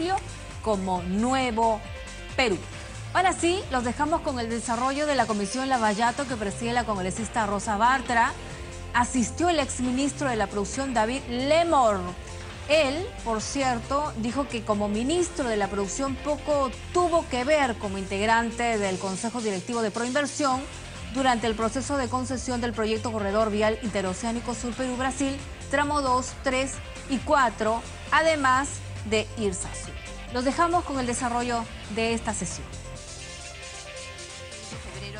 sitio como Nuevo Perú. Ahora sí, los dejamos con el desarrollo de la Comisión Lavallato que preside la congresista Rosa Bartra. Asistió el exministro de la Producción, David Lemor. Él, por cierto, dijo que como ministro de la Producción poco tuvo que ver como integrante del Consejo Directivo de Proinversión durante el proceso de concesión del proyecto Corredor Vial Interoceánico Sur Perú-Brasil, tramo 2, 3 y 4, además de IRSA-Sur. Los dejamos con el desarrollo de esta sesión.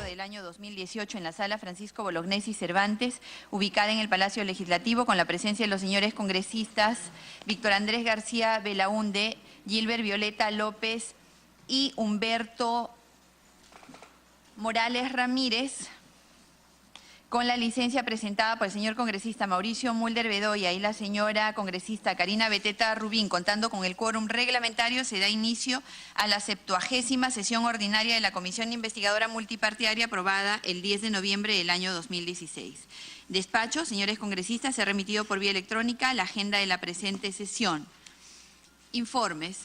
Del año 2018 en la sala Francisco Bolognesi Cervantes, ubicada en el Palacio Legislativo, con la presencia de los señores congresistas Víctor Andrés García Belaunde, Gilbert Violeta López y Humberto Morales Ramírez, con la licencia presentada por el señor congresista Mauricio Mulder Bedoya y la señora congresista Karina Beteta Rubín, contando con el quórum reglamentario, se da inicio a la 70ª sesión ordinaria de la Comisión Investigadora Multipartidaria aprobada el 10 de noviembre del año 2016. Despacho, señores congresistas, se ha remitido por vía electrónica la agenda de la presente sesión. Informes.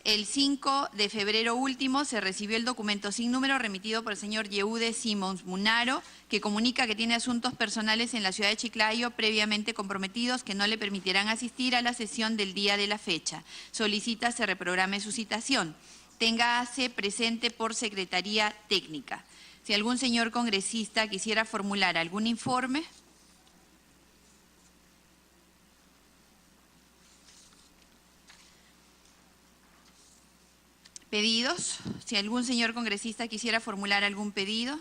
El 5 de febrero último se recibió el documento sin número remitido por el señor Yehude Simons Munaro, que comunica que tiene asuntos personales en la ciudad de Chiclayo previamente comprometidos que no le permitirán asistir a la sesión del día de la fecha. Solicita se reprograme su citación. Téngase presente por Secretaría Técnica. Si algún señor congresista quisiera formular algún informe. Pedidos. Si algún señor congresista quisiera formular algún pedido.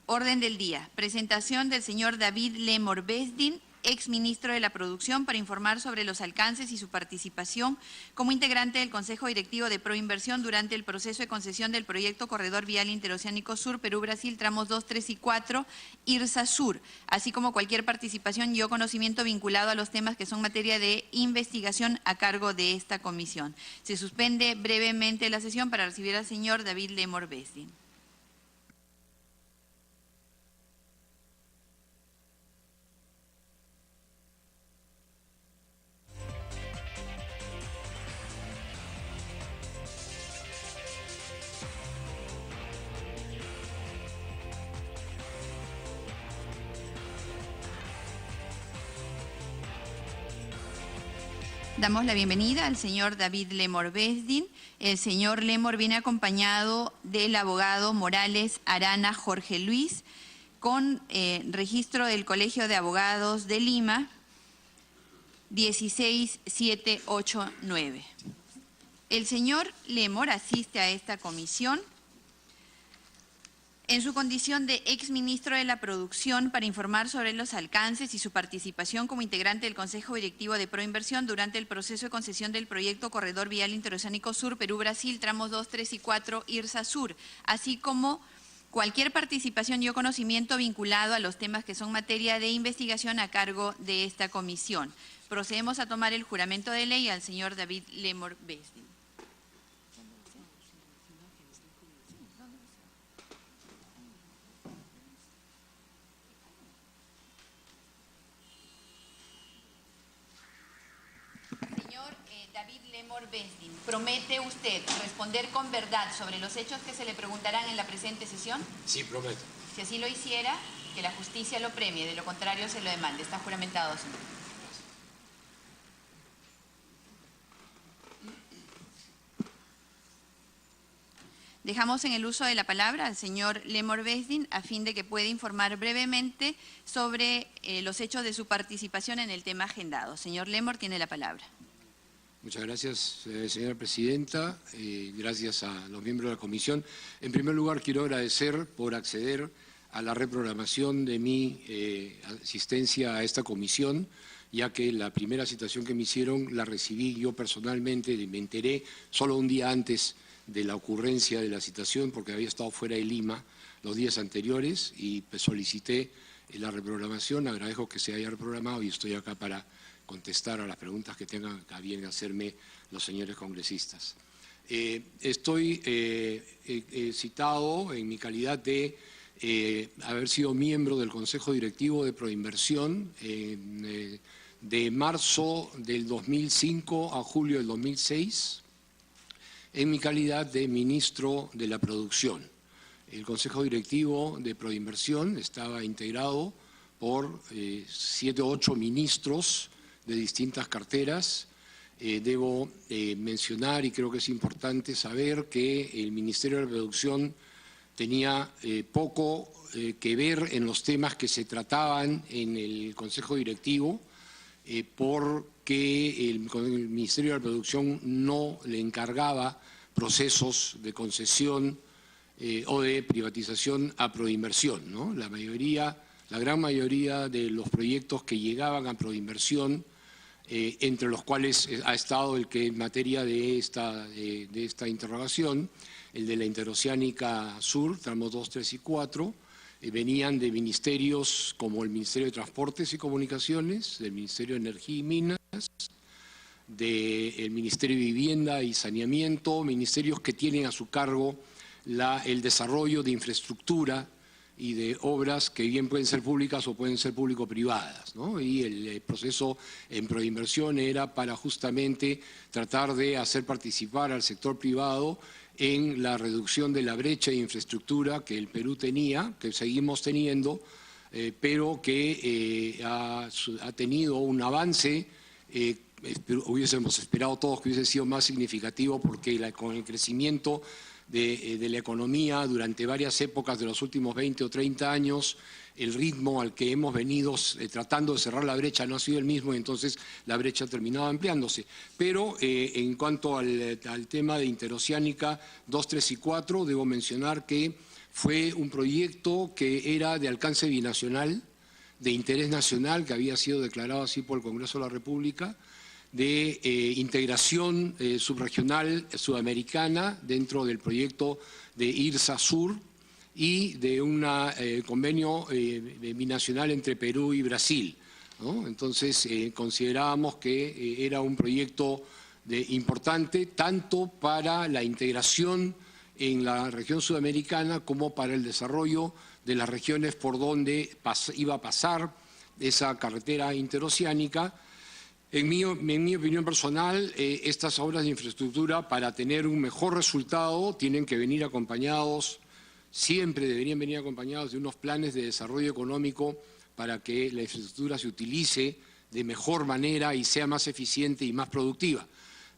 Orden del día. Presentación del señor David Lemor Besdin, exministro de la Producción, para informar sobre los alcances y su participación como integrante del Consejo Directivo de Proinversión durante el proceso de concesión del proyecto Corredor Vial Interoceánico Sur Perú-Brasil, tramos 2, 3 y 4, IRSA-Sur, así como cualquier participación y o conocimiento vinculado a los temas que son materia de investigación a cargo de esta comisión. Se suspende brevemente la sesión para recibir al señor David Lemor Besdin. Damos la bienvenida al señor David Lemor Besdin. El señor Lemor viene acompañado del abogado Morales Arana Jorge Luis, con registro del Colegio de Abogados de Lima 16789. El señor Lemor asiste a esta comisión en su condición de exministro de la Producción para informar sobre los alcances y su participación como integrante del Consejo Directivo de Proinversión durante el proceso de concesión del proyecto Corredor Vial Interoceánico Sur Perú-Brasil, tramos 2, 3 y 4, IRSA-Sur, así como cualquier participación y o conocimiento vinculado a los temas que son materia de investigación a cargo de esta comisión. Procedemos a tomar el juramento de ley al señor David Lemor Besdin. David Lemor Besdin, ¿promete usted responder con verdad sobre los hechos que se le preguntarán en la presente sesión? Sí, prometo. Si así lo hiciera, que la justicia lo premie, de lo contrario se lo demande. Está juramentado, señor. Dejamos en el uso de la palabra al señor Lemor Besdin a fin de que pueda informar brevemente sobre los hechos de su participación en el tema agendado. Señor Lemor, tiene la palabra. Muchas gracias, señora presidenta. Gracias a los miembros de la comisión. En primer lugar, quiero agradecer por acceder a la reprogramación de mi asistencia a esta comisión, ya que la primera citación que me hicieron la recibí yo personalmente, me enteré solo un día antes de la ocurrencia de la citación, porque había estado fuera de Lima los días anteriores y solicité la reprogramación. Agradezco que se haya reprogramado y estoy acá para contestar a las preguntas que tengan a bien hacerme los señores congresistas. Estoy citado en mi calidad de haber sido miembro del Consejo Directivo de Proinversión de marzo del 2005 a julio del 2006 en mi calidad de ministro de la Producción. El Consejo Directivo de Proinversión estaba integrado por 7 o 8 ministros de distintas carteras. Debo mencionar, y creo que es importante saber, que el Ministerio de la Producción tenía poco que ver en los temas que se trataban en el Consejo Directivo, porque el Ministerio de la Producción no le encargaba procesos de concesión o de privatización a Proinversión, ¿no? La gran mayoría de los proyectos que llegaban a Proinversión, entre los cuales ha estado el que en materia de esta interrogación, el de la Interoceánica Sur, tramos 2, 3 y 4, venían de ministerios como el Ministerio de Transportes y Comunicaciones, del Ministerio de Energía y Minas, del Ministerio de Vivienda y Saneamiento, ministerios que tienen a su cargo el desarrollo de infraestructura y de obras que bien pueden ser públicas o pueden ser público-privadas, ¿no? Y el proceso en Proinversión era para justamente tratar de hacer participar al sector privado en la reducción de la brecha de infraestructura que el Perú tenía, que seguimos teniendo, pero que ha tenido un avance. Hubiésemos esperado todos que hubiese sido más significativo, porque con el crecimiento de la economía durante varias épocas de los últimos 20 o 30 años, el ritmo al que hemos venido tratando de cerrar la brecha no ha sido el mismo, y entonces la brecha ha terminado ampliándose. Pero en cuanto al tema de Interoceánica 2, 3 y 4, debo mencionar que fue un proyecto que era de alcance binacional, de interés nacional, que había sido declarado así por el Congreso de la República, de integración subregional sudamericana dentro del proyecto de IRSA Sur, y de un convenio binacional entre Perú y Brasil, ¿no? Entonces considerábamos que era un proyecto importante tanto para la integración en la región sudamericana como para el desarrollo de las regiones por donde iba a pasar esa carretera interoceánica. En mi opinión personal, estas obras de infraestructura, para tener un mejor resultado, tienen que venir acompañados, siempre deberían venir acompañados de unos planes de desarrollo económico para que la infraestructura se utilice de mejor manera y sea más eficiente y más productiva.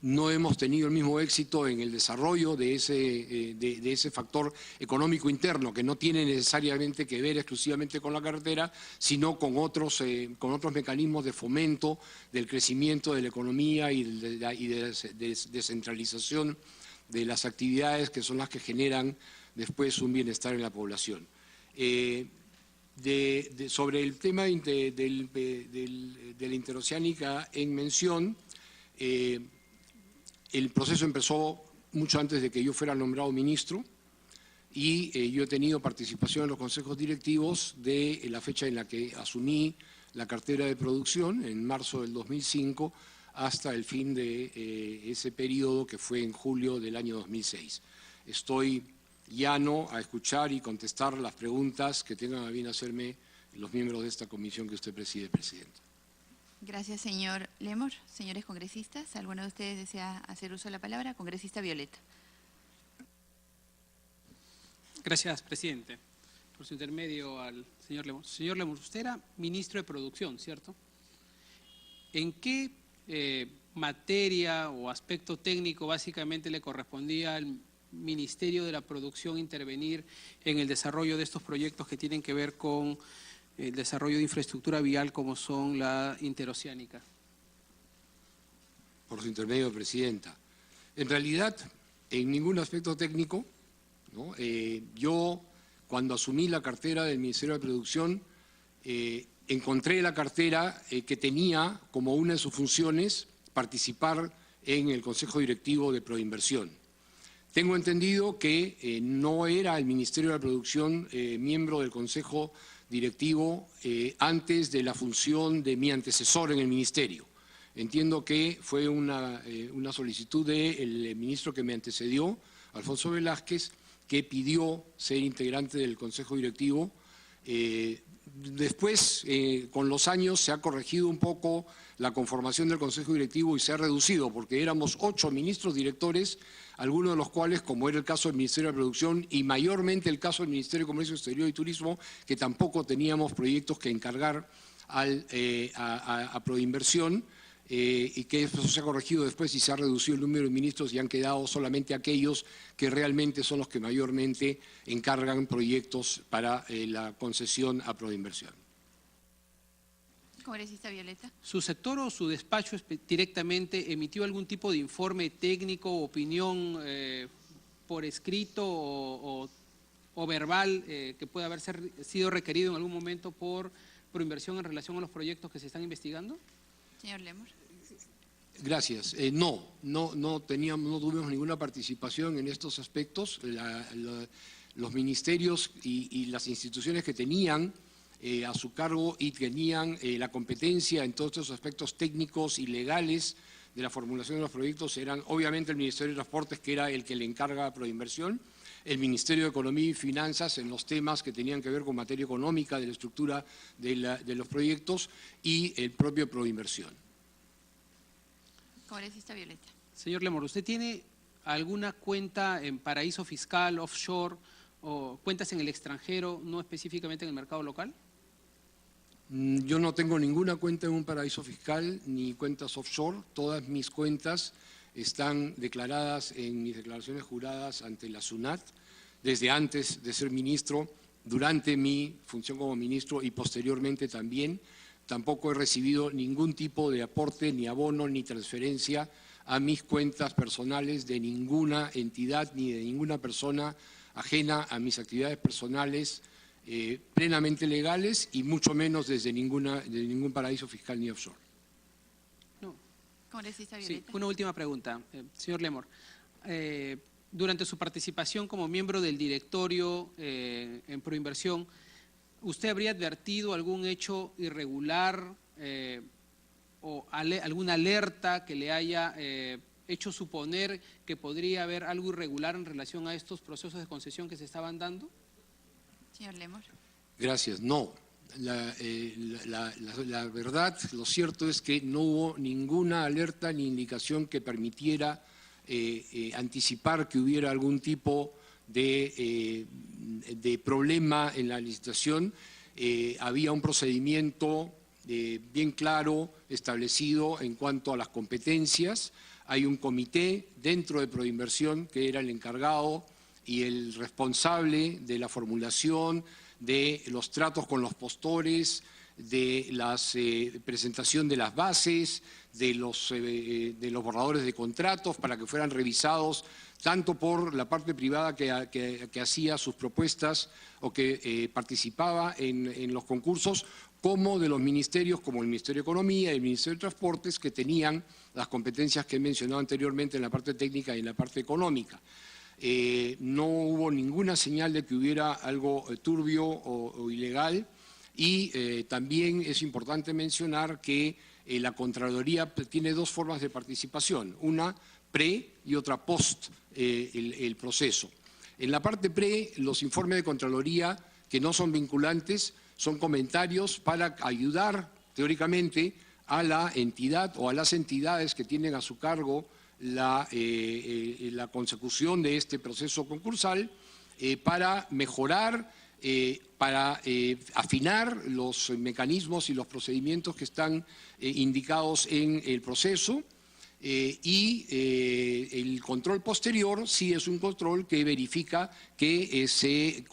No hemos tenido el mismo éxito en el desarrollo de ese factor económico interno, que no tiene necesariamente que ver exclusivamente con la carretera, sino con otros mecanismos de fomento del crecimiento de la economía y de descentralización de las actividades, que son las que generan después un bienestar en la población. Sobre el tema de la interoceánica en mención, el proceso empezó mucho antes de que yo fuera nombrado ministro, y yo he tenido participación en los consejos directivos de la fecha en la que asumí la cartera de producción, en marzo del 2005, hasta el fin de ese periodo, que fue en julio del año 2006. Estoy llano a escuchar y contestar las preguntas que tengan a bien hacerme los miembros de esta comisión que usted preside, Presidenta. Gracias, señor Lemor. Señores congresistas, ¿alguno de ustedes desea hacer uso de la palabra? Congresista Violeta. Gracias, presidente. Por su intermedio al señor Lemor. Señor Lemor, usted era ministro de Producción, ¿cierto? ¿En qué materia o aspecto técnico básicamente le correspondía al Ministerio de la Producción intervenir en el desarrollo de estos proyectos que tienen que ver con el desarrollo de infraestructura vial, como son la interoceánica? Por su intermedio, Presidenta. En realidad, en ningún aspecto técnico, ¿no? Yo, cuando asumí la cartera del Ministerio de Producción, encontré la cartera que tenía como una de sus funciones participar en el Consejo Directivo de Proinversión. Tengo entendido que no era el Ministerio de la Producción miembro del Consejo Directivo antes de la función de mi antecesor en el Ministerio. Entiendo que fue una solicitud del ministro que me antecedió, Alfonso Velázquez, que pidió ser integrante del Consejo Directivo Después, con los años, se ha corregido un poco la conformación del Consejo Directivo y se ha reducido, porque éramos 8 ministros directores, algunos de los cuales, como era el caso del Ministerio de Producción y mayormente el caso del Ministerio de Comercio Exterior y Turismo, que tampoco teníamos proyectos que encargar a Proinversión, y que eso se ha corregido después y se ha reducido el número de ministros y han quedado solamente aquellos que realmente son los que mayormente encargan proyectos para la concesión a Proinversión. Congresista Violeta. ¿Su sector o su despacho directamente emitió algún tipo de informe técnico o opinión por escrito o verbal que pueda haber sido requerido en algún momento por Proinversión en relación a los proyectos que se están investigando? Señor Lemos. Gracias. No tuvimos ninguna participación en estos aspectos. Los ministerios y las instituciones que tenían a su cargo y tenían la competencia en todos estos aspectos técnicos y legales de la formulación de los proyectos eran obviamente el Ministerio de Transportes, que era el que le encarga a Proinversión, el Ministerio de Economía y Finanzas en los temas que tenían que ver con materia económica, de la estructura de los proyectos, y el propio Proinversión. Congresista Violeta. Señor Lemor, ¿usted tiene alguna cuenta en paraíso fiscal, offshore, o cuentas en el extranjero, no específicamente en el mercado local? Yo no tengo ninguna cuenta en un paraíso fiscal ni cuentas offshore. Todas mis cuentas están declaradas en mis declaraciones juradas ante la SUNAT, desde antes de ser ministro, durante mi función como ministro y posteriormente también. Tampoco he recibido ningún tipo de aporte, ni abono, ni transferencia a mis cuentas personales de ninguna entidad ni de ninguna persona ajena a mis actividades personales plenamente legales y mucho menos desde ningún paraíso fiscal ni offshore. No. Congresista Violeta. Sí, una última pregunta. Señor Lemor, durante su participación como miembro del directorio en Proinversión, ¿usted habría advertido algún hecho irregular o alguna alerta que le haya hecho suponer que podría haber algo irregular en relación a estos procesos de concesión que se estaban dando? Señor Lemor. Gracias. No. La verdad, lo cierto es que no hubo ninguna alerta ni indicación que permitiera anticipar que hubiera algún tipo de problema en la licitación. Había un procedimiento bien claro establecido en cuanto a las competencias. Hay un comité dentro de Proinversión que era el encargado y el responsable de la formulación de los tratos con los postores, de la presentación de las bases, de los borradores de contratos para que fueran revisados tanto por la parte privada que hacía sus propuestas o que participaba en los concursos, como de los ministerios como el Ministerio de Economía y el Ministerio de Transportes, que tenían las competencias que he mencionado anteriormente en la parte técnica y en la parte económica. No hubo ninguna señal de que hubiera algo turbio o ilegal, y también es importante mencionar que la Contraloría tiene dos formas de participación, una pre y otra post el proceso. En la parte pre, los informes de Contraloría, que no son vinculantes, son comentarios para ayudar teóricamente a la entidad o a las entidades que tienen a su cargo la consecución de este proceso concursal para mejorar, para afinar los mecanismos y los procedimientos que están indicados en el proceso. El control posterior sí es un control que verifica que se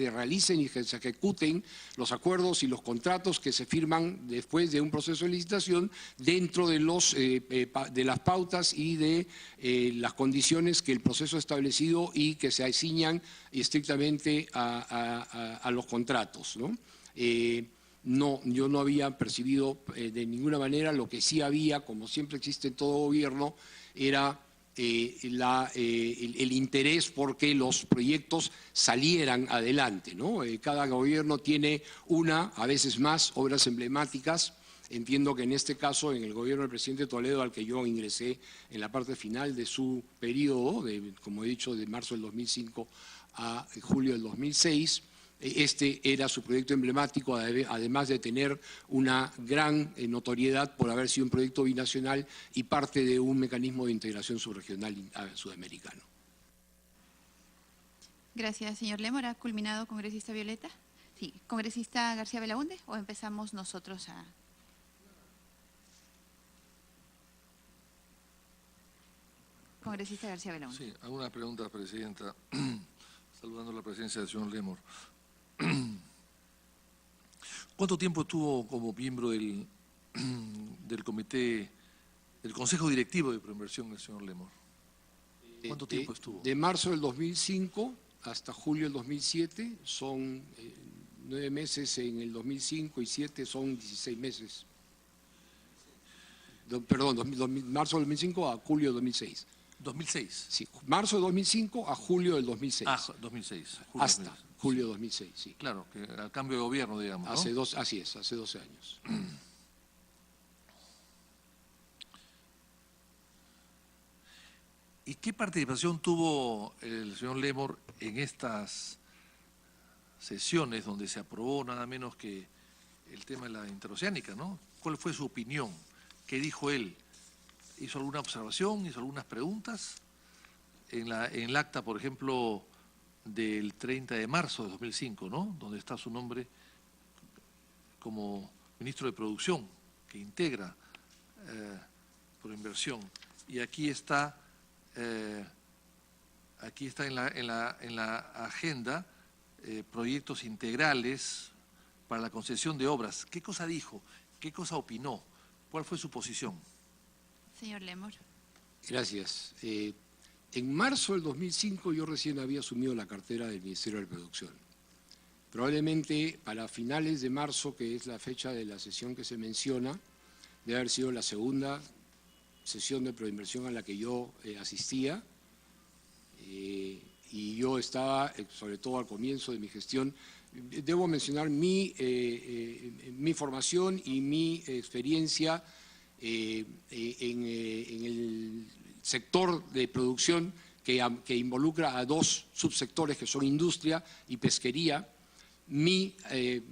realicen y que se ejecuten los acuerdos y los contratos que se firman después de un proceso de licitación dentro de las pautas y de las condiciones que el proceso ha establecido y que se ciñan estrictamente a los contratos, ¿no? No, yo no había percibido de ninguna manera. Lo que sí había, como siempre existe en todo gobierno, era el interés por que los proyectos salieran adelante, ¿no? Cada gobierno tiene a veces más, obras emblemáticas. Entiendo que en este caso, en el gobierno del presidente Toledo, al que yo ingresé en la parte final de su periodo, como he dicho, de marzo del 2005 a julio del 2006, Este era su proyecto emblemático, además de tener una gran notoriedad por haber sido un proyecto binacional y parte de un mecanismo de integración subregional sudamericano. Gracias, señor Lemor. ¿Ha culminado, congresista Violeta? Sí. ¿Congresista García Belaunde o empezamos nosotros a...? Congresista García Belaunde. Sí, hago una pregunta, presidenta, saludando la presencia del señor Lemor. ¿Cuánto tiempo estuvo como miembro del comité, del Consejo Directivo de Proinversión el señor Lemor? ¿Cuánto tiempo estuvo? De marzo del 2005 hasta julio del 2007, son 9 meses en el 2005 y 7 son 16 meses. Perdón, marzo del 2005 a julio del 2006. 2006. Sí, marzo de 2005 a julio del 2006. Ah, 2006. Hasta 2006. julio de 2006, sí. Claro, que al cambio de gobierno, digamos, ¿no? Así es, hace 12 años. ¿Y qué participación tuvo el señor Lemor en estas sesiones donde se aprobó nada menos que el tema de la interoceánica, ¿no? ¿Cuál fue su opinión? ¿Qué dijo él? ¿Hizo alguna observación? ¿Hizo algunas preguntas? En el acta, por ejemplo, del 30 de marzo de 2005, ¿no? Donde está su nombre como ministro de Producción, que integra Proinversión. Y aquí está en la agenda proyectos integrales para la concesión de obras. ¿Qué cosa dijo? ¿Qué cosa opinó? ¿Cuál fue su posición? Señor Lemor. Gracias. En marzo del 2005 yo recién había asumido la cartera del Ministerio de Producción. Probablemente para finales de marzo, que es la fecha de la sesión que se menciona, debe haber sido la segunda sesión de Proinversión a la que yo asistía, y yo estaba, sobre todo al comienzo de mi gestión, debo mencionar mi formación y mi experiencia en el sector de producción que involucra a dos subsectores que son industria y pesquería. Mi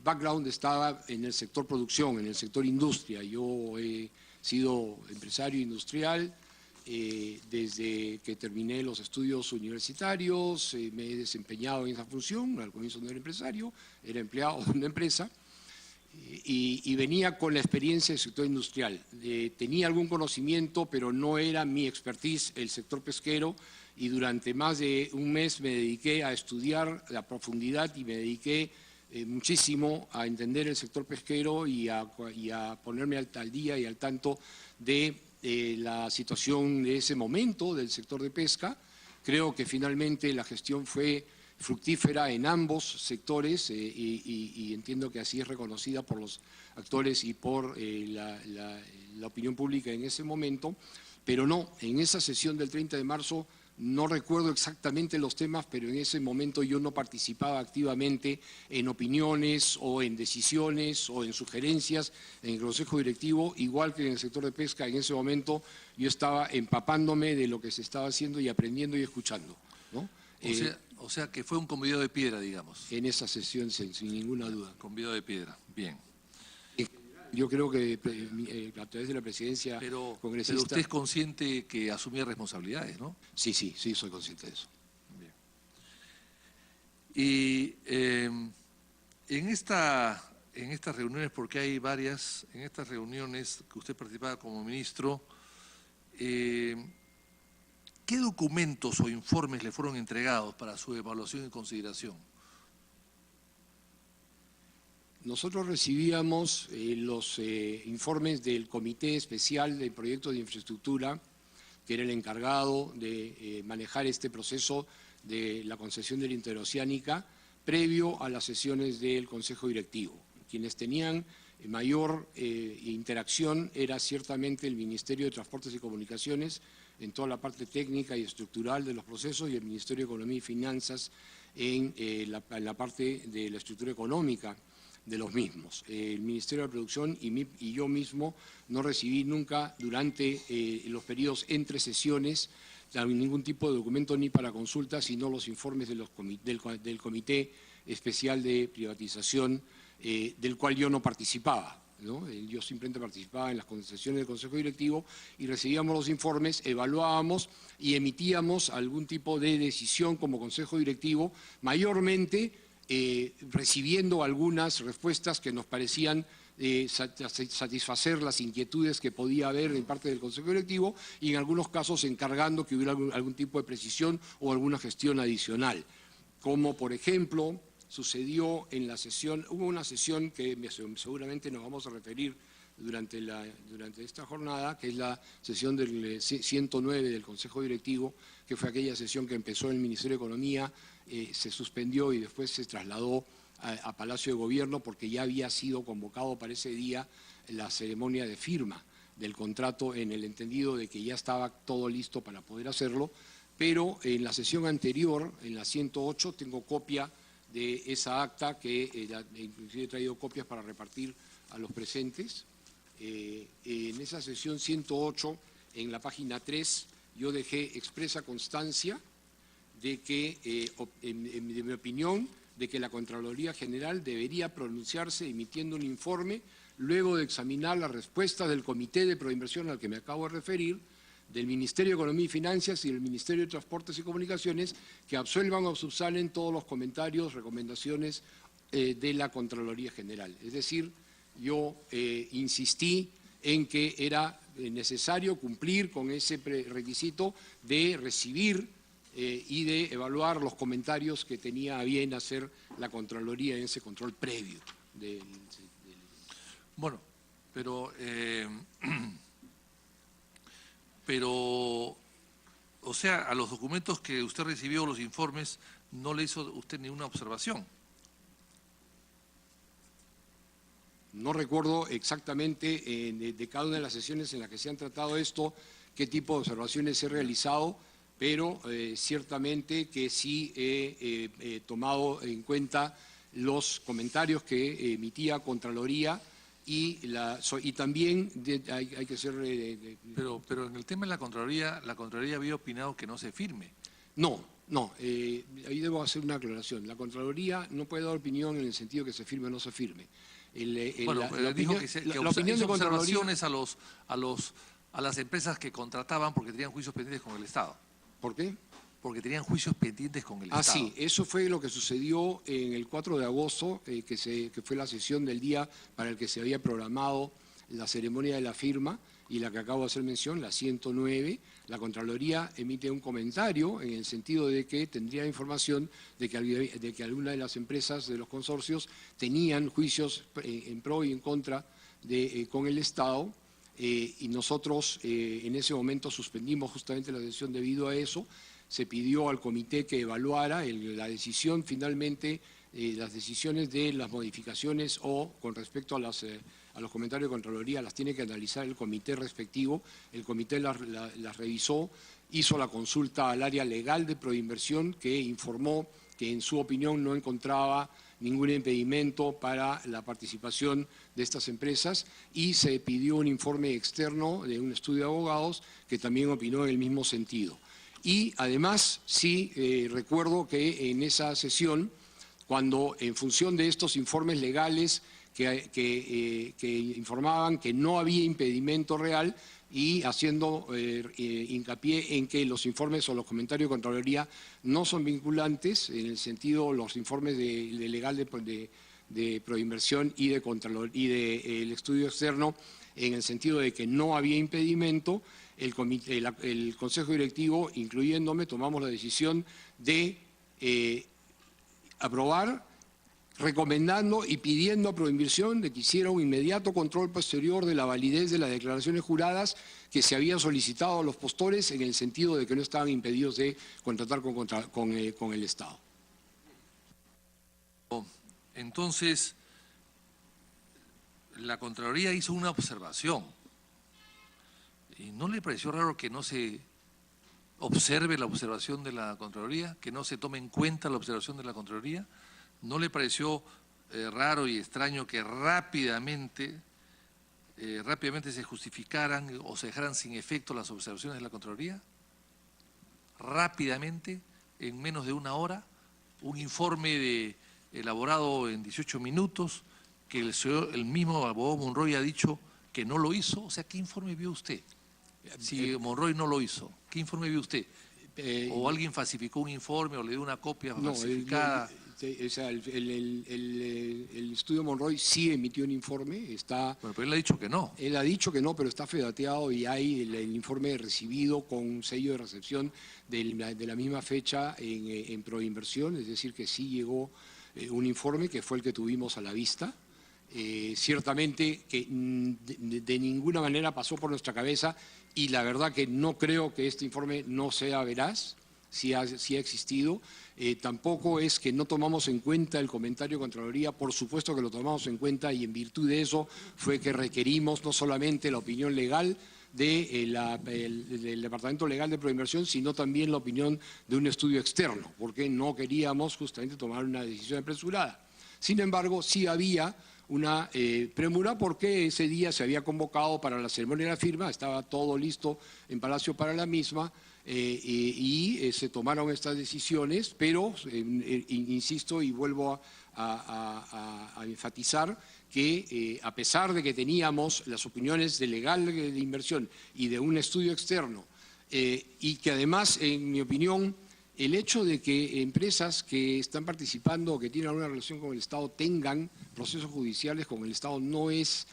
background estaba en el sector producción, en el sector industria. Yo he sido empresario industrial desde que terminé los estudios universitarios, me he desempeñado en esa función. Al comienzo no era empresario, era empleado de una empresa. Y venía con la experiencia del sector industrial. Tenía algún conocimiento, pero no era mi expertise el sector pesquero, y durante más de un mes me dediqué a estudiar a profundidad y me dediqué muchísimo a entender el sector pesquero y a ponerme al día y al tanto de la situación de ese momento del sector de pesca. Creo que finalmente la gestión fue fructífera en ambos sectores y entiendo que así es reconocida por los actores y por la opinión pública en ese momento, pero no, en esa sesión del 30 de marzo no recuerdo exactamente los temas, pero en ese momento yo no participaba activamente en opiniones o en decisiones o en sugerencias en el Consejo Directivo, igual que en el sector de pesca. En ese momento yo estaba empapándome de lo que se estaba haciendo y aprendiendo y escuchando, ¿no? O sea que fue un convidado de piedra, digamos. En esa sesión, sin ninguna duda. Convidado de piedra, bien. Yo creo que a través de la presidencia congresista... Pero usted es consciente que asumía responsabilidades, ¿no? Sí, soy consciente de eso. Bien. Y en estas reuniones, porque hay varias, en estas reuniones que usted participaba como ministro, ¿qué documentos o informes le fueron entregados para su evaluación y consideración? Nosotros recibíamos los informes del Comité Especial de Proyectos de Infraestructura, que era el encargado de manejar este proceso de la concesión de la interoceánica, previo a las sesiones del Consejo Directivo. Quienes tenían mayor interacción era ciertamente el Ministerio de Transportes y Comunicaciones, en toda la parte técnica y estructural de los procesos, y el Ministerio de Economía y Finanzas en la parte de la estructura económica de los mismos. El Ministerio de Producción y yo mismo no recibí nunca durante los periodos entre sesiones ningún tipo de documento ni para consulta, sino los informes del Comité especial de privatización del cual yo no participaba, ¿no? Yo simplemente participaba en las conversaciones del Consejo Directivo y recibíamos los informes, evaluábamos y emitíamos algún tipo de decisión como Consejo Directivo, mayormente recibiendo algunas respuestas que nos parecían satisfacer las inquietudes que podía haber en parte del Consejo Directivo y en algunos casos encargando que hubiera algún tipo de precisión o alguna gestión adicional. Como por ejemplo sucedió en la sesión, hubo una sesión que seguramente nos vamos a referir durante esta jornada, que es la sesión del 109 del Consejo Directivo, que fue aquella sesión que empezó en el Ministerio de Economía, se suspendió y después se trasladó a Palacio de Gobierno porque ya había sido convocado para ese día la ceremonia de firma del contrato en el entendido de que ya estaba todo listo para poder hacerlo, pero en la sesión anterior, en la 108, tengo copia de esa acta que inclusive he traído copias para repartir a los presentes. En esa sesión 108, en la página 3, yo dejé expresa constancia de que, de mi opinión, de que la Contraloría General debería pronunciarse emitiendo un informe luego de examinar las respuestas del Comité de Proinversión al que me acabo de referir, del Ministerio de Economía y Finanzas y del Ministerio de Transportes y Comunicaciones, que absuelvan o subsanen todos los comentarios, recomendaciones de la Contraloría General. Es decir, yo insistí en que era necesario cumplir con ese requisito de recibir y de evaluar los comentarios que tenía a bien hacer la Contraloría en ese control previo. Bueno, pero, o sea, a los documentos que usted recibió, los informes, no le hizo usted ninguna observación. No recuerdo exactamente de cada una de las sesiones en las que se han tratado esto, qué tipo de observaciones he realizado, pero ciertamente que sí he tomado en cuenta los comentarios que emitía Contraloría y también hay que ser… Pero en el tema de la Contraloría había opinado que no se firme. No, ahí debo hacer una aclaración. La Contraloría no puede dar opinión en el sentido que se firme o no se firme. Dijo que hizo observaciones a las empresas que contrataban porque tenían juicios pendientes con el Estado. ¿Por qué? Porque tenían juicios pendientes con el Estado. Sí, eso fue lo que sucedió en el 4 de agosto, que fue la sesión del día para el que se había programado la ceremonia de la firma y la que acabo de hacer mención, la 109. La Contraloría emite un comentario en el sentido de que tendría información de que alguna de las empresas de los consorcios tenían juicios en pro y en contra con el Estado. Y nosotros en ese momento suspendimos justamente la sesión debido a eso. Se pidió al comité que evaluara la decisión finalmente, las decisiones de las modificaciones o con respecto a los comentarios de Contraloría las tiene que analizar el comité respectivo. El comité las revisó, hizo la consulta al área legal de Proinversión que informó que en su opinión no encontraba ningún impedimento para la participación de estas empresas y se pidió un informe externo de un estudio de abogados que también opinó en el mismo sentido. Y además sí recuerdo que en esa sesión, cuando en función de estos informes legales que informaban que no había impedimento real y haciendo hincapié en que los informes o los comentarios de Contraloría no son vinculantes, en el sentido los informes de legal de Proinversión y de Contraloría y del estudio externo, en el sentido de que no había impedimento, el Consejo Directivo, incluyéndome, tomamos la decisión de aprobar, recomendando y pidiendo a Proinversión de que hiciera un inmediato control posterior de la validez de las declaraciones juradas que se habían solicitado a los postores en el sentido de que no estaban impedidos de contratar con el Estado. Entonces, la Contraloría hizo una observación. ¿Y no le pareció raro que no se observe la observación de la Contraloría, que no se tome en cuenta la observación de la Contraloría? ¿No le pareció raro y extraño que rápidamente se justificaran o se dejaran sin efecto las observaciones de la Contraloría? Rápidamente, en menos de una hora, un informe elaborado en 18 minutos, que el mismo abogado Monroy ha dicho que no lo hizo. O sea, ¿qué informe vio usted? Si Monroy no lo hizo, ¿qué informe vio usted? ¿O alguien falsificó un informe o le dio una copia falsificada? O sea, el estudio Monroy sí emitió un informe, está... Bueno, pero él ha dicho que no. Él ha dicho que no, pero está fedateado y hay el informe recibido con un sello de recepción de la misma fecha en Proinversión, es decir, que sí llegó un informe que fue el que tuvimos a la vista. Ciertamente que de ninguna manera pasó por nuestra cabeza y la verdad que no creo que este informe no sea veraz, sí ha existido. Tampoco es que no tomamos en cuenta el comentario de Contraloría, por supuesto que lo tomamos en cuenta y en virtud de eso fue que requerimos no solamente la opinión legal del Departamento Legal de Proinversión, sino también la opinión de un estudio externo, porque no queríamos justamente tomar una decisión apresurada. Sin embargo, sí había una premura porque ese día se había convocado para la ceremonia de la firma, estaba todo listo en Palacio para la misma y se tomaron estas decisiones, pero insisto y vuelvo a enfatizar que a pesar de que teníamos las opiniones del legal de inversión y de un estudio externo y que además, en mi opinión, el hecho de que empresas que están participando o que tienen alguna relación con el Estado tengan procesos judiciales con el Estado no es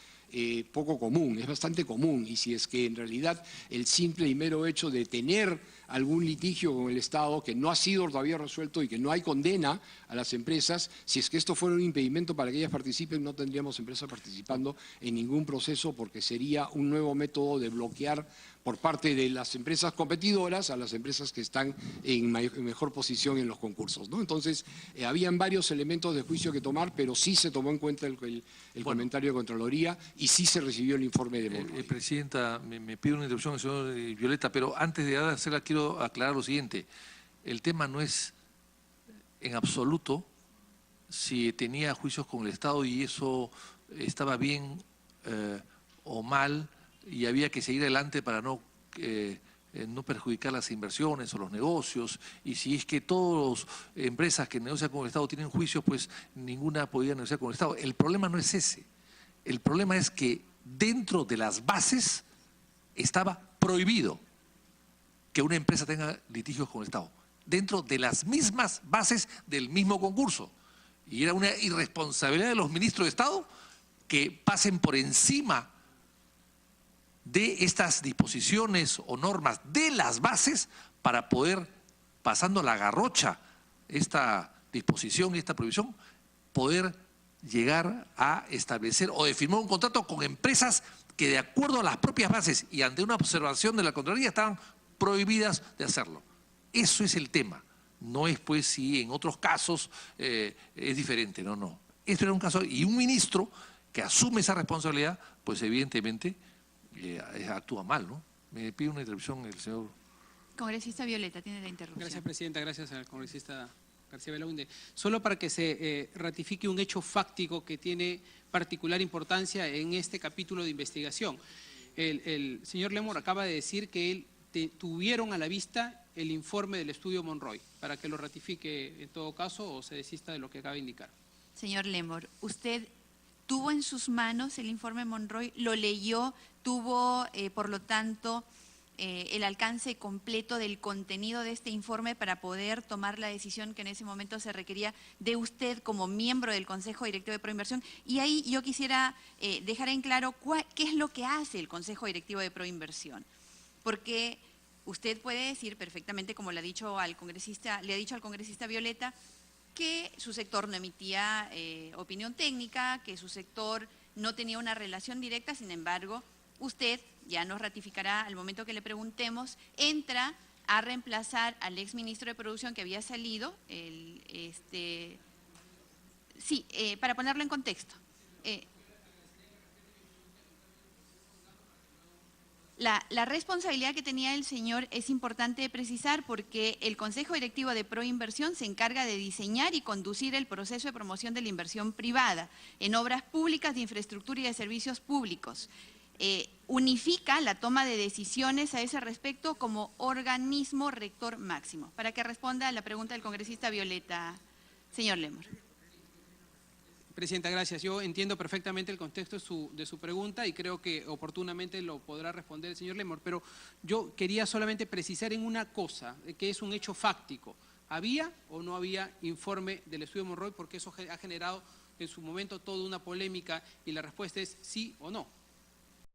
poco común, es bastante común. Y si es que en realidad el simple y mero hecho de tener algún litigio con el Estado que no ha sido todavía resuelto y que no hay condena a las empresas, si es que esto fuera un impedimento para que ellas participen, no tendríamos empresas participando en ningún proceso porque sería un nuevo método de bloquear por parte de las empresas competidoras a las empresas que están en mejor posición en los concursos, ¿no? Entonces, habían varios elementos de juicio que tomar, pero sí se tomó en cuenta el comentario de Contraloría y sí se recibió el informe de Monroy. Presidenta, me pide una interrupción el señor Violeta, pero antes de hacerla quiero aclarar lo siguiente. El tema no es en absoluto si tenía juicios con el Estado y eso estaba bien o mal, y había que seguir adelante para no perjudicar las inversiones o los negocios, y si es que todas las empresas que negocian con el Estado tienen juicios, pues ninguna podía negociar con el Estado. El problema no es ese, el problema es que dentro de las bases estaba prohibido que una empresa tenga litigios con el Estado, dentro de las mismas bases del mismo concurso, y era una irresponsabilidad de los ministros de Estado que pasen por encima de estas disposiciones o normas de las bases para poder, pasando la garrocha, esta disposición y esta prohibición, poder llegar a establecer o de firmar un contrato con empresas que de acuerdo a las propias bases y ante una observación de la Contraloría estaban prohibidas de hacerlo. Eso es el tema. No es pues si en otros casos es diferente, no. Esto era un caso y un ministro que asume esa responsabilidad, pues evidentemente actúa mal, ¿no? Me pide una interrupción el señor. Congresista Violeta, tiene la interrupción. Gracias, Presidenta. Gracias al congresista García Belaúnde. Solo para que se ratifique un hecho fáctico que tiene particular importancia en este capítulo de investigación. El señor Lemor acaba de decir que él tuvieron a la vista el informe del estudio Monroy, para que lo ratifique en todo caso o se desista de lo que acaba de indicar. Señor Lemor, ¿usted tuvo en sus manos el informe Monroy, lo leyó, tuvo, por lo tanto, el alcance completo del contenido de este informe para poder tomar la decisión que en ese momento se requería de usted como miembro del Consejo Directivo de Proinversión? Y ahí yo quisiera dejar en claro qué es lo que hace el Consejo Directivo de Proinversión, porque usted puede decir perfectamente, como le ha dicho al congresista Violeta, que su sector no emitía opinión técnica, que su sector no tenía una relación directa. Sin embargo, usted, ya nos ratificará al momento que le preguntemos, entra a reemplazar al exministro de Producción que había salido, para ponerlo en contexto. La responsabilidad que tenía el señor es importante precisar porque el Consejo Directivo de Proinversión se encarga de diseñar y conducir el proceso de promoción de la inversión privada en obras públicas de infraestructura y de servicios públicos. Unifica la toma de decisiones a ese respecto como organismo rector máximo. Para que responda a la pregunta del congresista Violeta, señor Lemor. Presidenta, gracias. Yo entiendo perfectamente el contexto de su pregunta y creo que oportunamente lo podrá responder el señor Lemor, pero yo quería solamente precisar en una cosa, que es un hecho fáctico. ¿Había o no había informe del estudio Monroy? Porque eso ha generado en su momento toda una polémica y la respuesta es sí o no.